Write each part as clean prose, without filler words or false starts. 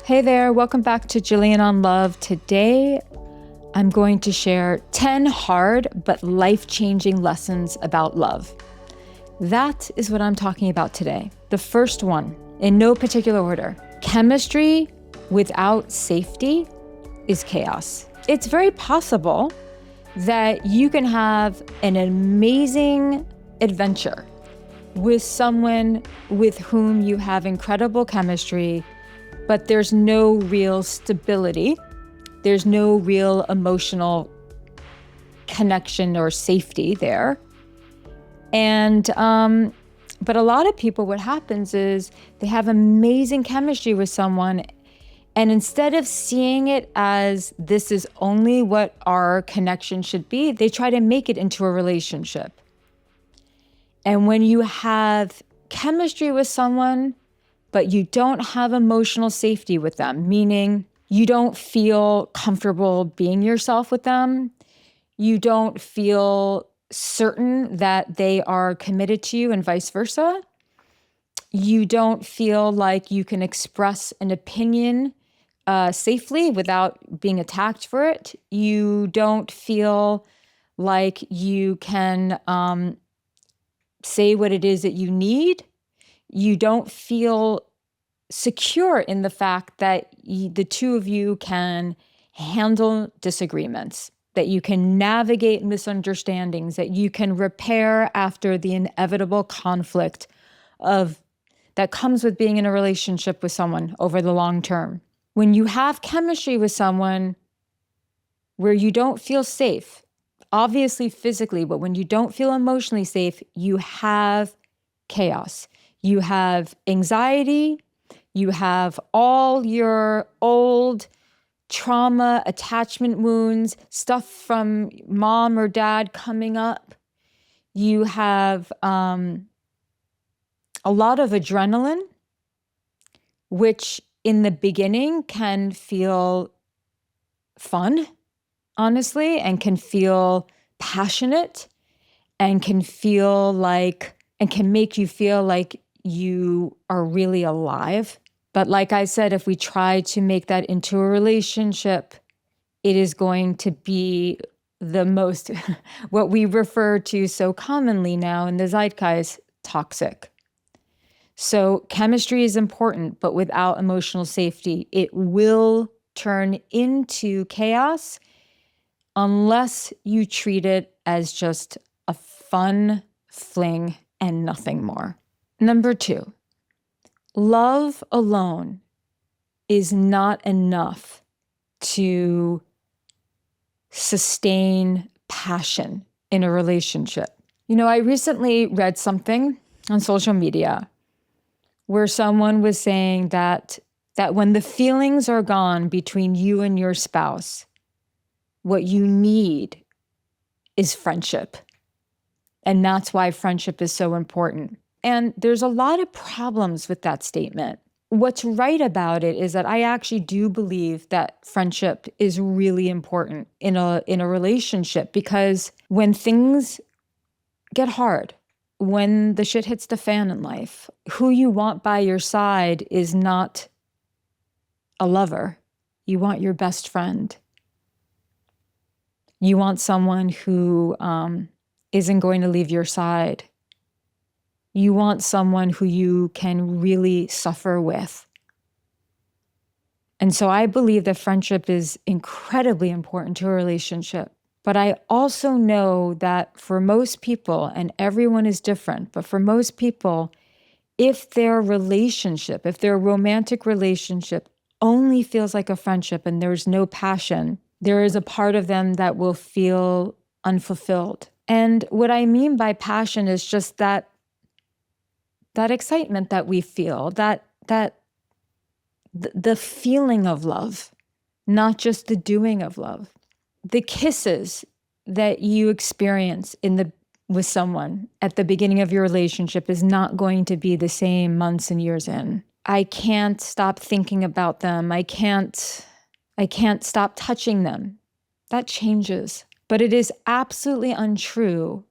Hey there, welcome back to Jillian On Love. Today, I'm going to share 10 hard but life-changing lessons about love. That is what I'm talking about today. The first one, in no particular order, chemistry without safety is chaos. It's very possible that you can have an amazing adventure with someone with whom you have incredible chemistry, but there's no real stability. There's no real emotional connection or safety there. But a lot of people, what happens is they have amazing chemistry with someone, and instead of seeing it as this is only what our connection should be, they try to make it into a relationship. And when you have chemistry with someone, but you don't have emotional safety with them, meaning you don't feel comfortable being yourself with them, you don't feel certain that they are committed to you and vice versa, you don't feel like you can express an opinion safely without being attacked for it, you don't feel like you can say what it is that you need, you don't feel secure in the fact that the two of you can handle disagreements, that you can navigate misunderstandings, that you can repair after the inevitable conflict that comes with being in a relationship with someone over the long term. When you have chemistry with someone where you don't feel safe, obviously physically, but when you don't feel emotionally safe, you have chaos. You have anxiety, you have all your old trauma, attachment wounds, stuff from mom or dad coming up. You have a lot of adrenaline, which in the beginning can feel fun, honestly, and can feel passionate and can make you feel like you are really alive. But like I said, if we try to make that into a relationship, it is going to be the most, what we refer to so commonly now in the zeitgeist, toxic. So chemistry is important, but without emotional safety, it will turn into chaos unless you treat it as just a fun fling and nothing more. Number 2, love alone is not enough to sustain passion in a relationship. You know, I recently read something on social media where someone was saying that when the feelings are gone between you and your spouse, what you need is friendship. And that's why friendship is so important. And there's a lot of problems with that statement. What's right about it is that I actually do believe that friendship is really important in a relationship, because when things get hard, when the shit hits the fan in life, who you want by your side is not a lover. You want your best friend. You want someone who isn't going to leave your side. You want someone who you can really suffer with. And so I believe that friendship is incredibly important to a relationship. But I also know that for most people, and everyone is different, but for most people, if their romantic relationship only feels like a friendship and there's no passion, there is a part of them that will feel unfulfilled. And what I mean by passion is just that excitement that we feel, the feeling of love, not just the doing of love. The kisses that you experience with someone at the beginning of your relationship is not going to be the same months and years in. I can't stop thinking about them. I can't stop touching them. That changes. But it is absolutely untrue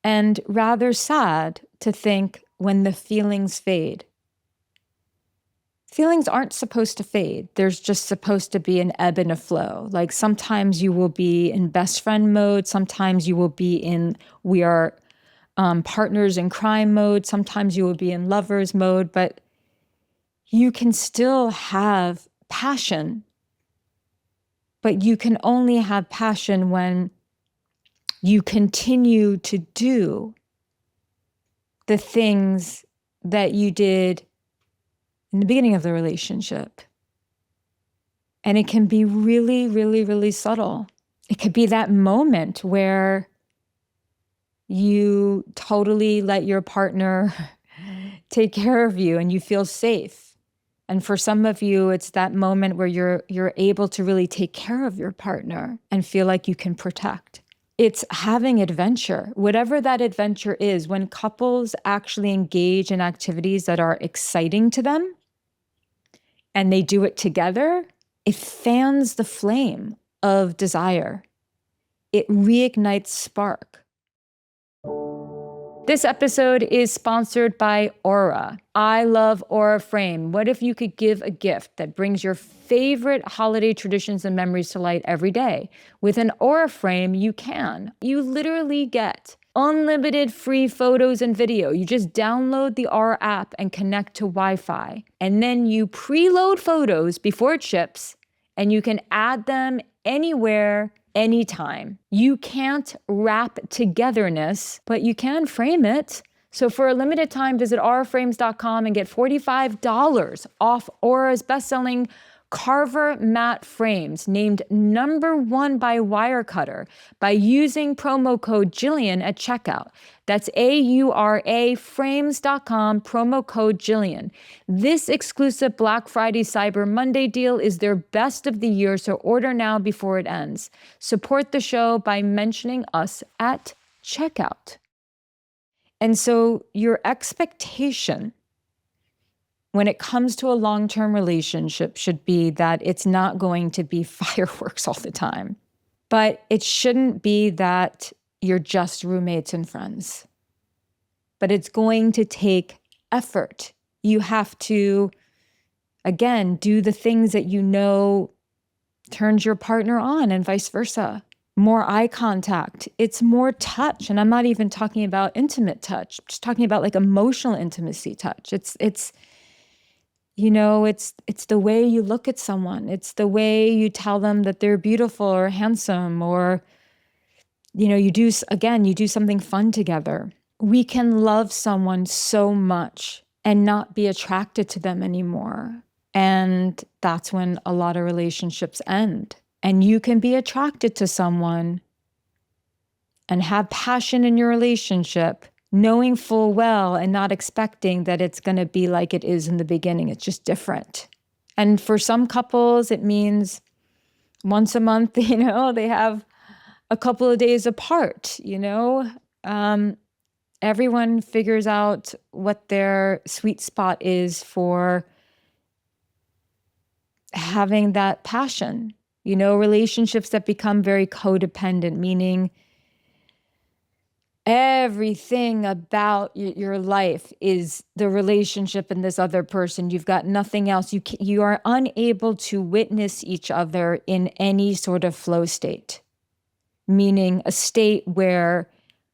and rather sad to think when the feelings fade, Feelings aren't supposed to fade. There's just supposed to be an ebb and a flow. Like sometimes you will be in best friend mode. Sometimes you will be in we are partners in crime mode. Sometimes you will be in lovers mode, but you can still have passion. But you can only have passion when you continue to do the things that you did in the beginning of the relationship. And it can be really, really, really subtle. It could be that moment where you totally let your partner take care of you and you feel safe. And for some of you, it's that moment where you're able to really take care of your partner and feel like you can protect. It's having adventure, whatever that adventure is. When couples actually engage in activities that are exciting to them and they do it together, it fans the flame of desire. It reignites spark. This episode is sponsored by Aura. I love Aura Frame. What if you could give a gift that brings your favorite holiday traditions and memories to light every day? With an Aura Frame, you can. You literally get unlimited free photos and video. You just download the Aura app and connect to Wi-Fi. And then you preload photos before it ships, and you can add them anywhere, anytime. You can't wrap togetherness, but you can frame it. So for a limited time, visit auraframes.com and get $45 off Aura's best-selling Carver matte frames, named #1 by Wirecutter, by using promo code Jillian at checkout. That's AURA frames.com, promo code Jillian. This exclusive Black Friday Cyber Monday deal is their best of the year, so order now before it ends. Support the show by mentioning us at checkout. And so your expectation when it comes to a long-term relationship should be that it's not going to be fireworks all the time. But it shouldn't be that you're just roommates and friends. But it's going to take effort. You have to, again, do the things that you know turns your partner on and vice versa. More eye contact. It's more touch. And I'm not even talking about intimate touch. I'm just talking about like emotional intimacy touch. It's the way you look at someone. It's the way you tell them that they're beautiful or handsome, or, you do something fun together. We can love someone so much and not be attracted to them anymore. And that's when a lot of relationships end. And you can be attracted to someone and have passion in your relationship, knowing full well and not expecting that it's going to be like it is in the beginning. It's just different. And for some couples, it means once a month, they have a couple of days apart, everyone figures out what their sweet spot is for having that passion, relationships that become very codependent, meaning everything about your life is the relationship and this other person. You've got nothing else. You are unable to witness each other in any sort of flow state, meaning a state where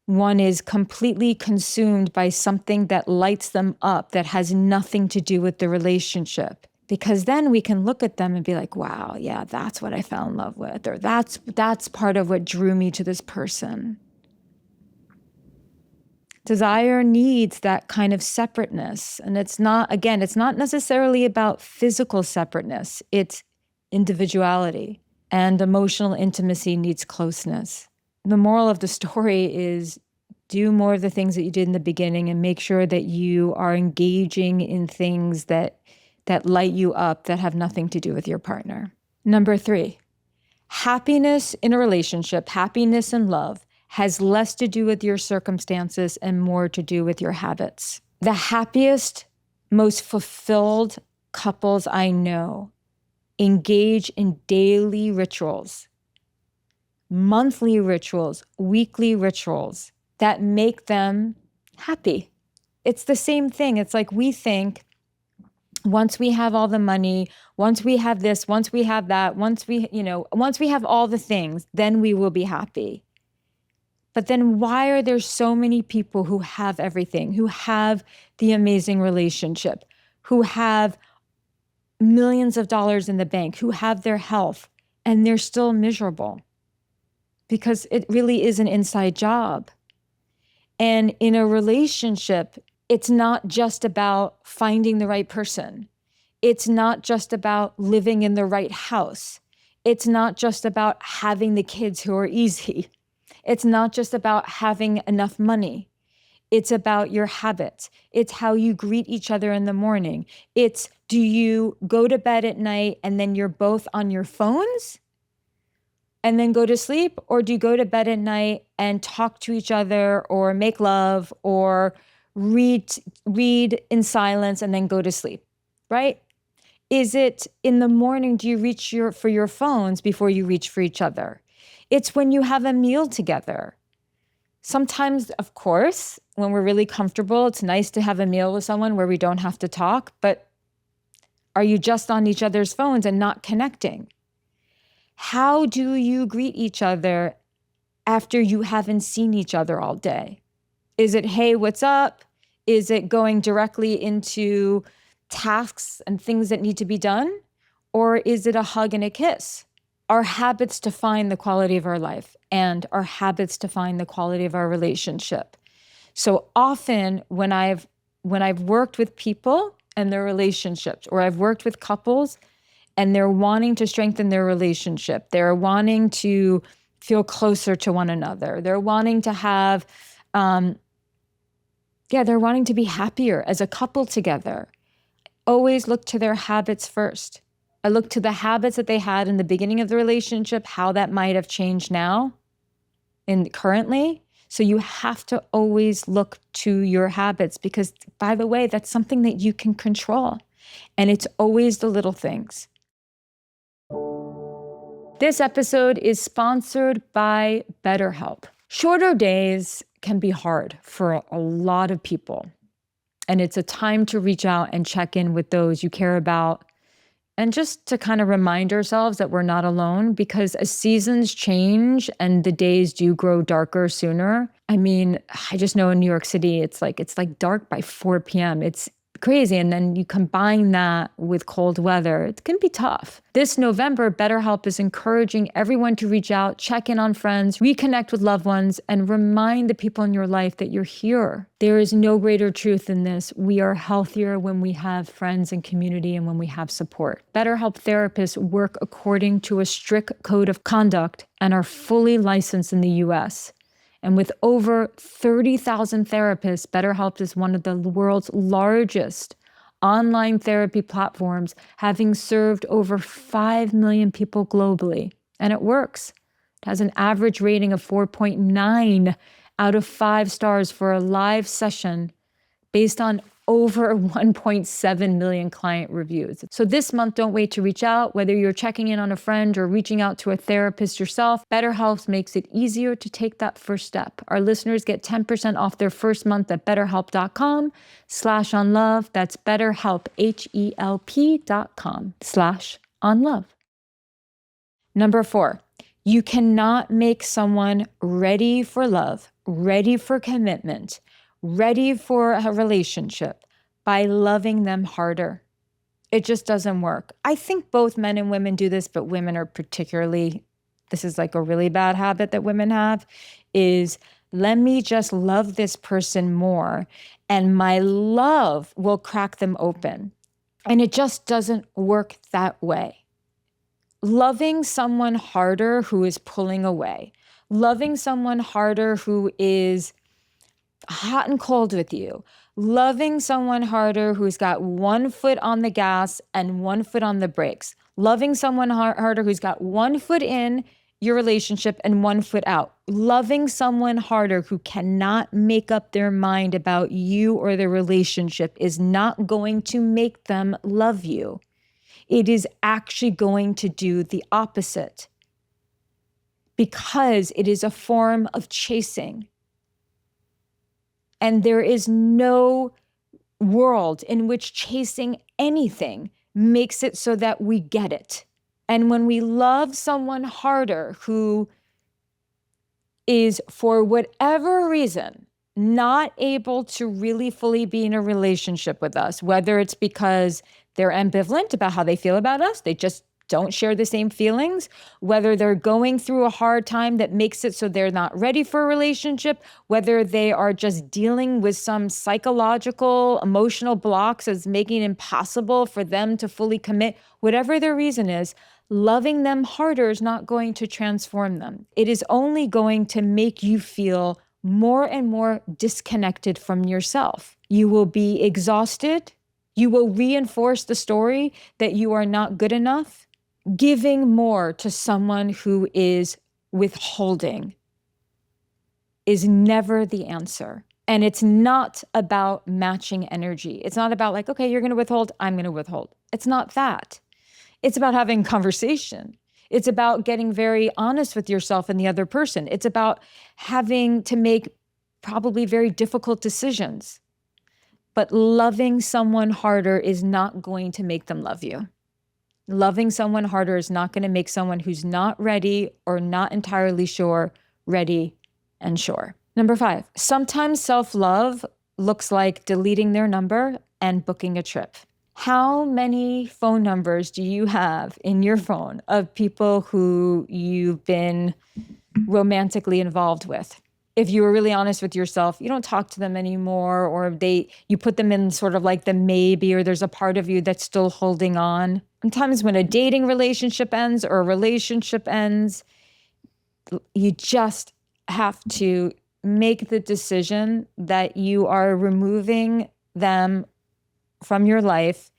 one is completely consumed by something that lights them up that has nothing to do with the relationship. Because then we can look at them and be like, wow, yeah, that's what I fell in love with, or that's part of what drew me to this person. Desire needs that kind of separateness. And it's not necessarily about physical separateness. It's individuality, and emotional intimacy needs closeness. The moral of the story is do more of the things that you did in the beginning and make sure that you are engaging in things that light you up, that have nothing to do with your partner. 3, happiness in a relationship, happiness in love, has less to do with your circumstances and more to do with your habits. The happiest, most fulfilled couples I know engage in daily rituals, monthly rituals, weekly rituals that make them happy. It's the same thing. It's like we think once we have all the money, once we have this, once we have that, once we have all the things, then we will be happy. But then why are there so many people who have everything, who have the amazing relationship, who have millions of dollars in the bank, who have their health, and they're still miserable? Because it really is an inside job. And in a relationship, it's not just about finding the right person. It's not just about living in the right house. It's not just about having the kids who are easy. It's not just about having enough money. It's about your habits. It's how you greet each other in the morning. It's, do you go to bed at night and then you're both on your phones and then go to sleep? Or do you go to bed at night and talk to each other or make love or read in silence and then go to sleep, right? Is it in the morning, do you reach for your phones before you reach for each other? It's when you have a meal together. Sometimes, of course, when we're really comfortable, it's nice to have a meal with someone where we don't have to talk, but are you just on each other's phones and not connecting? How do you greet each other after you haven't seen each other all day? Is it, hey, what's up? Is it going directly into tasks and things that need to be done? Or is it a hug and a kiss? Our habits define the quality of our life, and our habits define the quality of our relationship. So often when I've worked with people and their relationships, or I've worked with couples and they're wanting to strengthen their relationship, they're wanting to feel closer to one another, they're wanting to have, they're wanting to be happier as a couple together. Always look to their habits first. I look to the habits that they had in the beginning of the relationship, how that might have changed now and currently. So you have to always look to your habits because, by the way, that's something that you can control. And it's always the little things. This episode is sponsored by BetterHelp. Shorter days can be hard for a lot of people. And it's a time to reach out and check in with those you care about. And just to kind of remind ourselves that we're not alone, because as seasons change and the days do grow darker sooner. I mean, I just know in New York City, it's like dark by 4 p.m. It's crazy. And then you combine that with cold weather, it can be tough. This November, BetterHelp is encouraging everyone to reach out, check in on friends, reconnect with loved ones, and remind the people in your life that you're here. There is no greater truth than this. We are healthier when we have friends and community and when we have support. BetterHelp therapists work according to a strict code of conduct and are fully licensed in the US. And with over 30,000 therapists, BetterHelp is one of the world's largest online therapy platforms, having served over 5 million people globally. And it works. It has an average rating of 4.9 out of 5 stars for a live session based on over 1.7 million client reviews. So this month, don't wait to reach out. Whether you're checking in on a friend or reaching out to a therapist yourself, BetterHelp makes it easier to take that first step. Our listeners get 10% off their first month at betterhelp.com/onlove. That's BetterHelp, HELP.com/onlove. Number 4, you cannot make someone ready for love, ready for commitment, ready for a relationship by loving them harder. It just doesn't work. I think both men and women do this, but women are particularly, this is like a really bad habit that women have, is let me just love this person more and my love will crack them open. And it just doesn't work that way. Loving someone harder who is pulling away, loving someone harder who is hot and cold with you, loving someone harder who's got one foot on the gas and one foot on the brakes, loving someone harder who's got one foot in your relationship and one foot out, loving someone harder who cannot make up their mind about you or the relationship is not going to make them love you. It is actually going to do the opposite because it is a form of chasing. And there is no world in which chasing anything makes it so that we get it. And when we love someone harder who is, for whatever reason, not able to really fully be in a relationship with us, whether it's because they're ambivalent about how they feel about us, they just don't share the same feelings, whether they're going through a hard time that makes it so they're not ready for a relationship, whether they are just dealing with some psychological, emotional blocks that's making it impossible for them to fully commit, whatever their reason is, loving them harder is not going to transform them. It is only going to make you feel more and more disconnected from yourself. You will be exhausted. You will reinforce the story that you are not good enough. Giving more to someone who is withholding is never the answer. And it's not about matching energy. It's not about like, okay, you're going to withhold, I'm going to withhold. It's not that. It's about having conversation. It's about getting very honest with yourself and the other person. It's about having to make probably very difficult decisions. But loving someone harder is not going to make them love you. Loving someone harder is not going to make someone who's not ready or not entirely sure, ready and sure. Number 5, sometimes self-love looks like deleting their number and booking a trip. How many phone numbers do you have in your phone of people who you've been romantically involved with? If you were really honest with yourself, you don't talk to them anymore, or you put them in sort of like the maybe, or there's a part of you that's still holding on. Sometimes when a dating relationship ends or a relationship ends, you just have to make the decision that you are removing them from your life,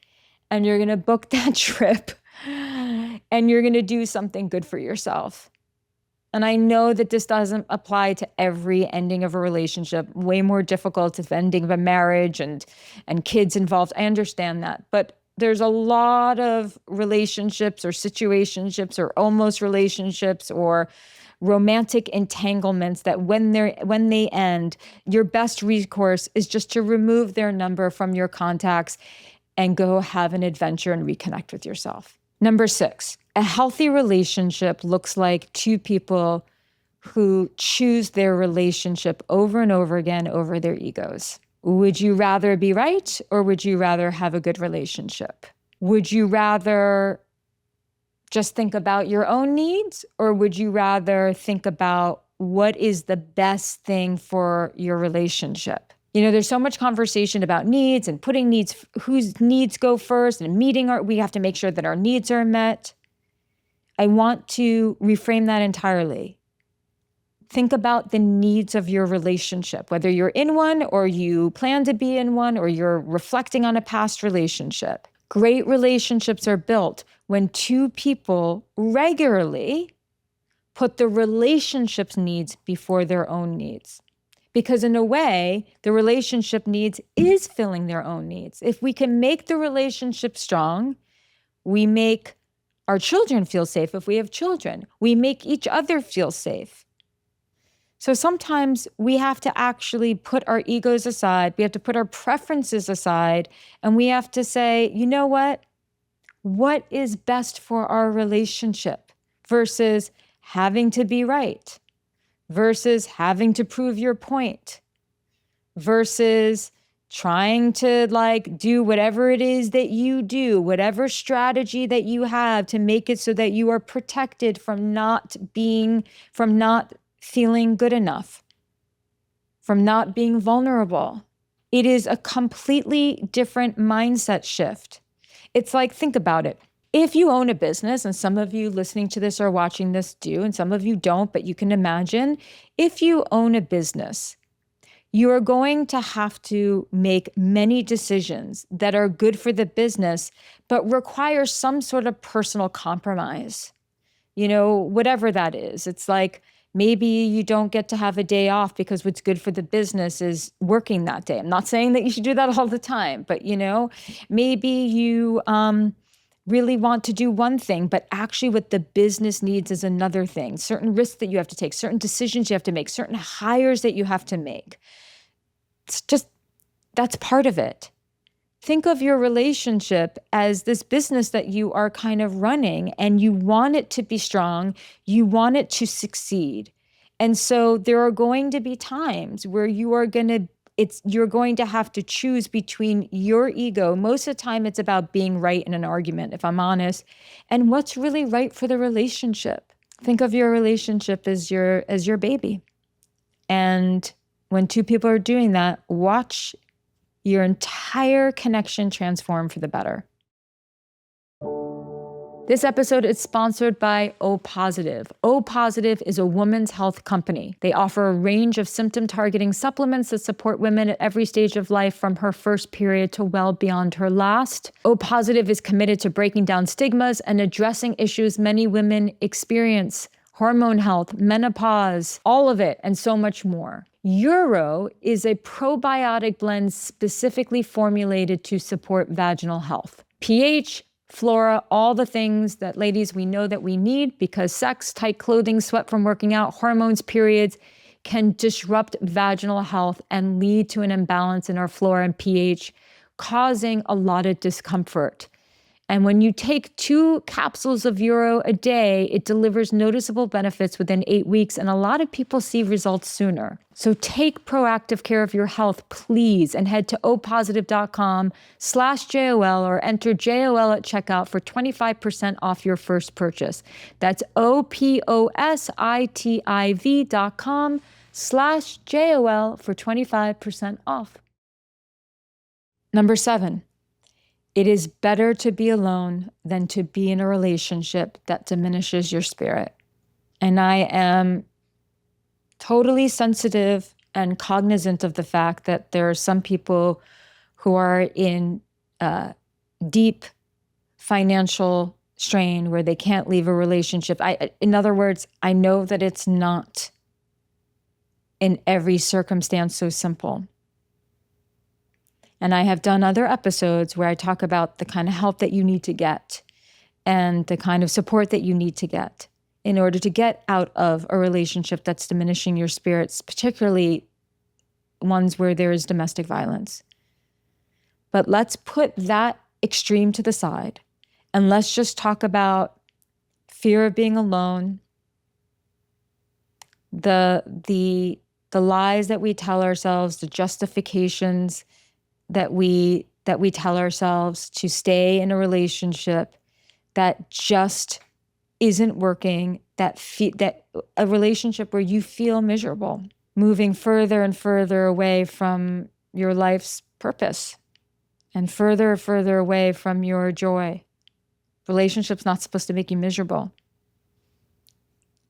and you're going to book that trip, and you're going to do something good for yourself. And I know that this doesn't apply to every ending of a relationship, way more difficult if ending of a marriage and kids involved. I understand that. But there's a lot of relationships or situationships or almost relationships or romantic entanglements that when they end, your best recourse is just to remove their number from your contacts and go have an adventure and reconnect with yourself. Number 6, a healthy relationship looks like two people who choose their relationship over and over again over their egos. Would you rather be right, or would you rather have a good relationship? Would you rather just think about your own needs, or would you rather think about what is the best thing for your relationship? You know, there's so much conversation about needs and putting needs, whose needs go first, and we have to make sure that our needs are met. I want to reframe that entirely. Think about the needs of your relationship, whether you're in one or you plan to be in one or you're reflecting on a past relationship. Great relationships are built when two people regularly put the relationship's needs before their own needs. Because in a way, the relationship needs is filling their own needs. If we can make the relationship strong, we make our children feel safe. If we have children, we make each other feel safe. So sometimes we have to actually put our egos aside. We have to put our preferences aside. And we have to say, you know what? What is best for our relationship versus having to be right, versus having to prove your point, versus trying to do whatever it is that you do, whatever strategy that you have to make it so that you are protected from not feeling good enough, from not being vulnerable. It is a completely different mindset shift. It's like, think about it. If you own a business, and some of you listening to this or watching this do, and some of you don't, but you can imagine, if you own a business, you are going to have to make many decisions that are good for the business, but require some sort of personal compromise. You know, whatever that is. It's like, maybe you don't get to have a day off because what's good for the business is working that day. I'm not saying that you should do that all the time, but maybe you really want to do one thing, but actually what the business needs is another thing. Certain risks that you have to take, certain decisions you have to make, certain hires that you have to make. It's just, that's part of it. Think of your relationship as this business that you are kind of running, and you want it to be strong. You want it to succeed. And so there are going to be times where you're going to have to choose between your ego. Most of the time it's about being right in an argument, if I'm honest, and what's really right for the relationship. Think of your relationship as your baby. And when two people are doing that, watch your entire connection transform for the better. This episode is sponsored by O Positive. O Positive is a women's health company. They offer a range of symptom-targeting supplements that support women at every stage of life, from her first period to well beyond her last. O Positive is committed to breaking down stigmas and addressing issues many women experience: hormone health, menopause, all of it, and so much more. Uro is a probiotic blend specifically formulated to support vaginal health. pH, flora, all the things that, ladies, we know that we need, because sex, tight clothing, sweat from working out, hormones, periods can disrupt vaginal health and lead to an imbalance in our flora and pH, causing a lot of discomfort. And when you take 2 capsules of Uro a day, it delivers noticeable benefits within 8 weeks, and a lot of people see results sooner. So take proactive care of your health, please, and head to opositive.com/JOL or enter JOL at checkout for 25% off your first purchase. That's opositiv.com/JOL for 25% off. Number 7. It is better to be alone than to be in a relationship that diminishes your spirit. And I am totally sensitive and cognizant of the fact that there are some people who are in deep financial strain where they can't leave a relationship. In other words, I know that it's not in every circumstance so simple. And I have done other episodes where I talk about the kind of help that you need to get and the kind of support that you need to get in order to get out of a relationship that's diminishing your spirits, particularly ones where there is domestic violence. But let's put that extreme to the side, and let's just talk about fear of being alone, the lies that we tell ourselves, the justifications that we tell ourselves to stay in a relationship that just isn't working, that a relationship where you feel miserable, moving further and further away from your life's purpose and further and further away from your joy. Relationship's not supposed to make you miserable.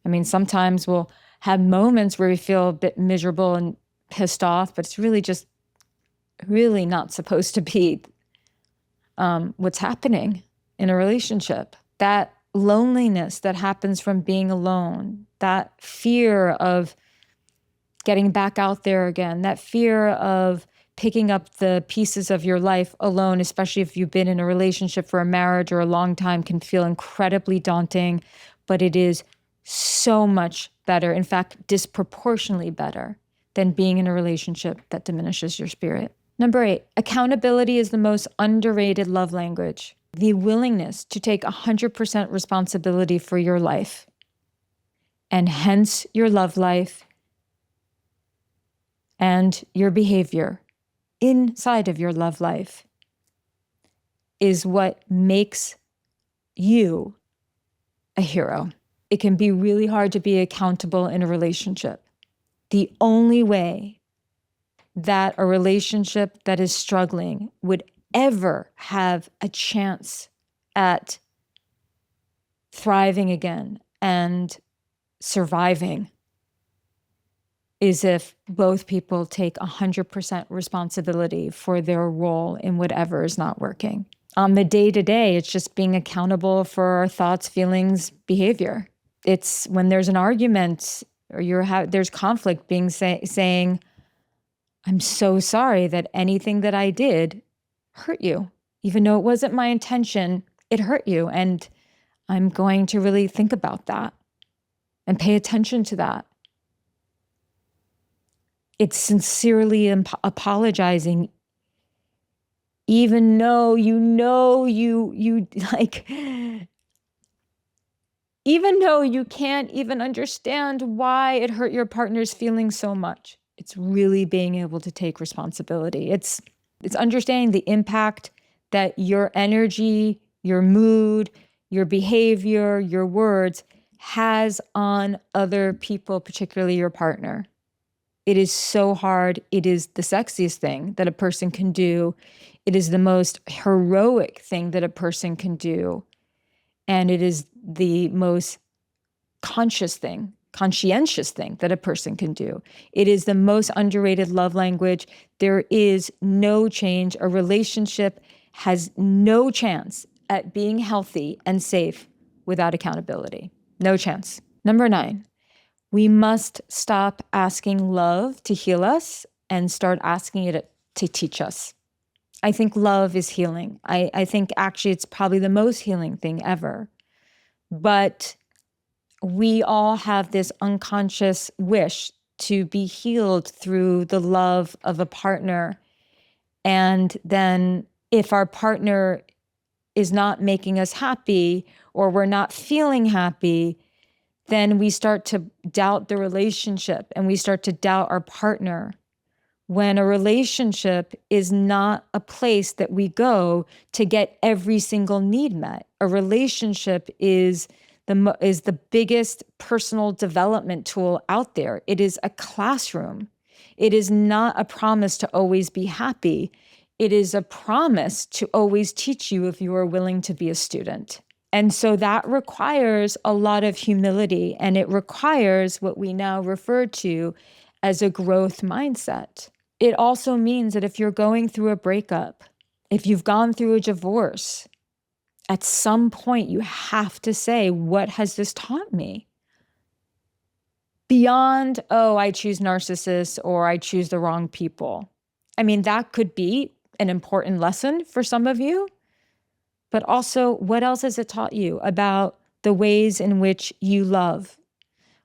I mean, sometimes we'll have moments where we feel a bit miserable and pissed off, but it's really just really not supposed to be what's happening in a relationship. That loneliness that happens from being alone, that fear of getting back out there again, that fear of picking up the pieces of your life alone, especially if you've been in a relationship for a marriage or a long time, can feel incredibly daunting, but it is so much better, in fact, disproportionately better than being in a relationship that diminishes your spirit. Number 8, accountability is the most underrated love language. The willingness to take 100% responsibility for your life, and hence your love life and your behavior inside of your love life, is what makes you a hero. It can be really hard to be accountable in a relationship. The only way that a relationship that is struggling would ever have a chance at thriving again and surviving is if both people take 100% responsibility for their role in whatever is not working. On the day-to-day, it's just being accountable for our thoughts, feelings, behavior. It's when there's an argument or there's conflict, saying, I'm so sorry that anything that I did hurt you. Even though it wasn't my intention, it hurt you. And I'm going to really think about that and pay attention to that. It's sincerely apologizing, even though you like, even though you can't even understand why it hurt your partner's feelings so much. It's really being able to take responsibility. It's understanding the impact that your energy, your mood, your behavior, your words has on other people, particularly your partner. It is so hard. It is the sexiest thing that a person can do. It is the most heroic thing that a person can do. And it is the most conscientious thing that a person can do. It is the most underrated love language. There is no change. A relationship has no chance at being healthy and safe without accountability. No chance. Number 9, we must stop asking love to heal us and start asking it to teach us. I think love is healing. I think actually it's probably the most healing thing ever. But we all have this unconscious wish to be healed through the love of a partner. And then if our partner is not making us happy or we're not feeling happy, then we start to doubt the relationship and we start to doubt our partner. When a relationship is not a place that we go to get every single need met. A relationship is the biggest personal development tool out there. It is a classroom. It is not a promise to always be happy. It is a promise to always teach you if you are willing to be a student. And so that requires a lot of humility, and it requires what we now refer to as a growth mindset. It also means that if you're going through a breakup, if you've gone through a divorce, at some point you have to say, what has this taught me? Beyond, oh, I choose narcissists or I choose the wrong people. I mean, that could be an important lesson for some of you, but also what else has it taught you about the ways in which you love?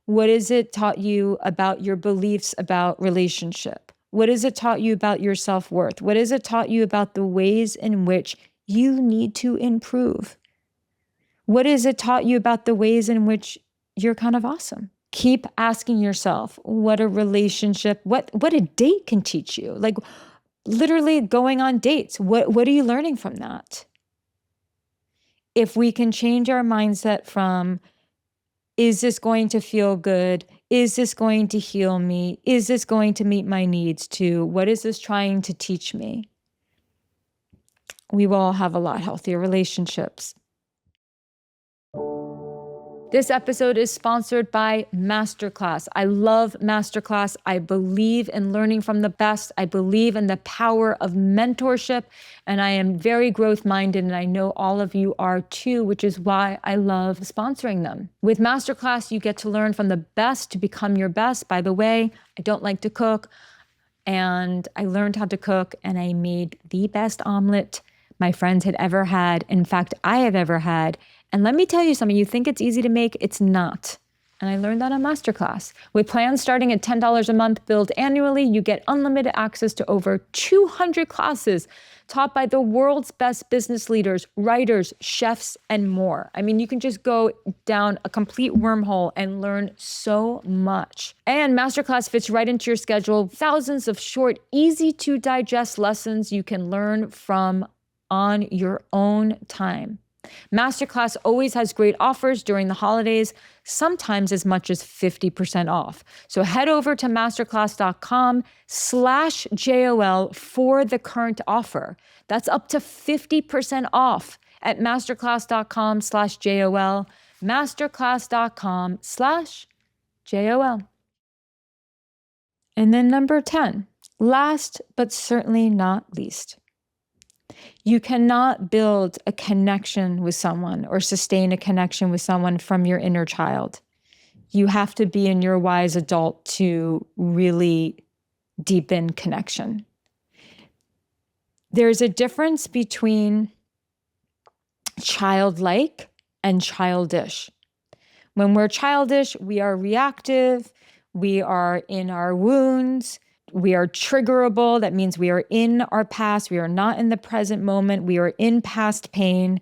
What has it taught you about your beliefs about relationship? What has it taught you about your self-worth? What has it taught you about the ways in which you need to improve? What has it taught you about the ways in which you're kind of awesome? Keep asking yourself what a relationship, what a date can teach you. Like literally going on dates. What are you learning from that? If we can change our mindset from, is this going to feel good? Is this going to heal me? Is this going to meet my needs too? What is this trying to teach me? We will all have a lot healthier relationships. This episode is sponsored by Masterclass. I love Masterclass. I believe in learning from the best. I believe in the power of mentorship, and I am very growth-minded, and I know all of you are too, which is why I love sponsoring them. With Masterclass, you get to learn from the best to become your best. By the way, I don't like to cook, and I learned how to cook, and I made the best omelet my friends had ever had. In fact, I have ever had. And let me tell you something, you think it's easy to make, it's not. And I learned that on Masterclass. With plans starting at $10 a month billed annually, you get unlimited access to over 200 classes taught by the world's best business leaders, writers, chefs, and more. I mean, you can just go down a complete wormhole and learn so much. And Masterclass fits right into your schedule. Thousands of short, easy to digest lessons you can learn from on your own time. Masterclass always has great offers during the holidays, sometimes as much as 50% off. So head over to masterclass.com/JOL for the current offer. That's up to 50% off at masterclass.com/JOL, masterclass.com/JOL. And then number 10, last but certainly not least. You cannot build a connection with someone or sustain a connection with someone from your inner child. You have to be in your wise adult to really deepen connection. There's a difference between childlike and childish. When we're childish, we are reactive, we are in our wounds, triggerable. That means we are in our past. We are not in the present moment. We are in past pain.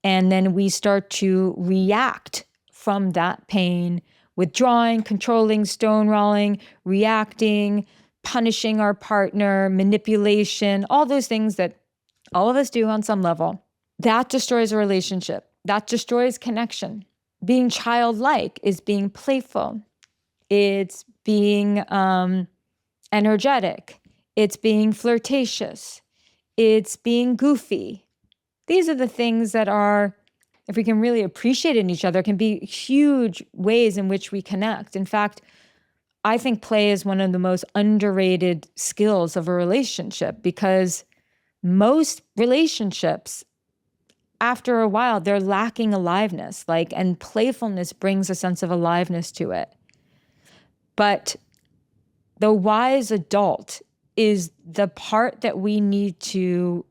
And then we start to react from that pain, withdrawing, controlling, stonewalling, reacting, punishing our partner, manipulation, all those things that all of us do on some level. That destroys a relationship. That destroys connection. Being childlike is being playful. It's being energetic. It's being flirtatious. It's being goofy. These are the things that are, if we can really appreciate in each other, can be huge ways in which we connect. In fact, I think play is one of the most underrated skills of a relationship, because most relationships, after a while, they're lacking aliveness, and playfulness brings a sense of aliveness to it. But the wise adult is the part that we need to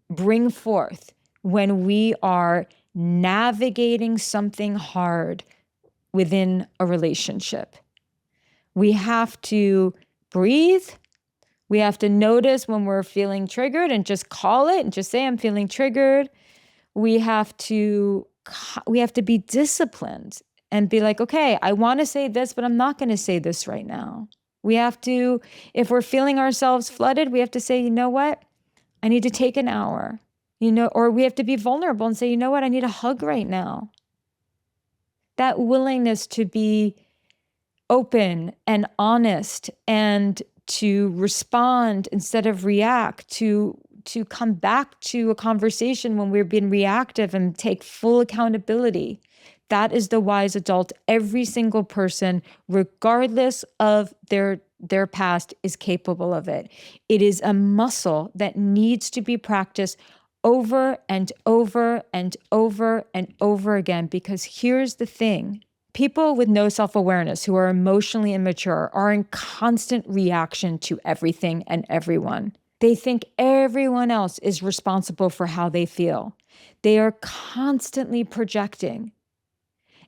bring forth when we are navigating something hard within a relationship. We have to breathe. We have to notice when we're feeling triggered and just call it and just say, I'm feeling triggered. We have to be disciplined and be like, okay, I want to say this, but I'm not going to say this right now. We have to, if we're feeling ourselves flooded, we have to say, you know what? I need to take an hour, or we have to be vulnerable and say, you know what? I need a hug right now. That willingness to be open and honest and to respond instead of react, to come back to a conversation when we're being reactive and take full accountability. That is the wise adult. Every single person, regardless of their past, is capable of it. It is a muscle that needs to be practiced over and over and over and over again, because here's the thing. People with no self-awareness who are emotionally immature are in constant reaction to everything and everyone. They think everyone else is responsible for how they feel. They are constantly projecting.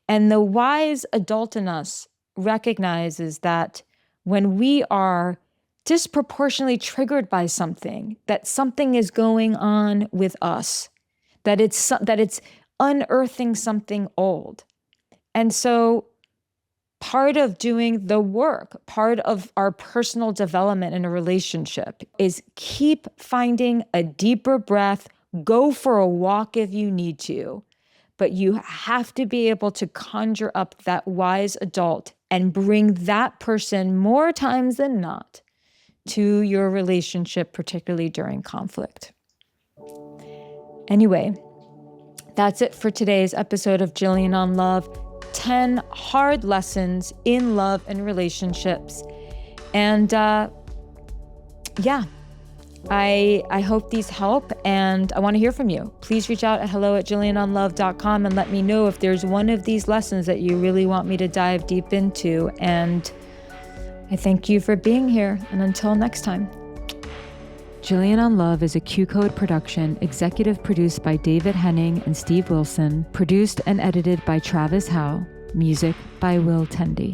And the wise adult in us recognizes that when we are disproportionately triggered by something, that something is going on with us, that it's unearthing something old. And so part of doing the work, part of our personal development in a relationship, is keep finding a deeper breath, go for a walk if you need to, but you have to be able to conjure up that wise adult and bring that person more times than not to your relationship, particularly during conflict. Anyway, that's it for today's episode of Jillian on Love. 10 hard lessons in love and relationships. And I hope these help, and I want to hear from you. Please reach out at hello@jillianonlove.com and let me know if there's one of these lessons that you really want me to dive deep into. And I thank you for being here. And until next time. Jillian on Love is a QCODE production, executive produced by David Henning and Steve Wilson, produced and edited by Travis Howe, music by Will Tendy.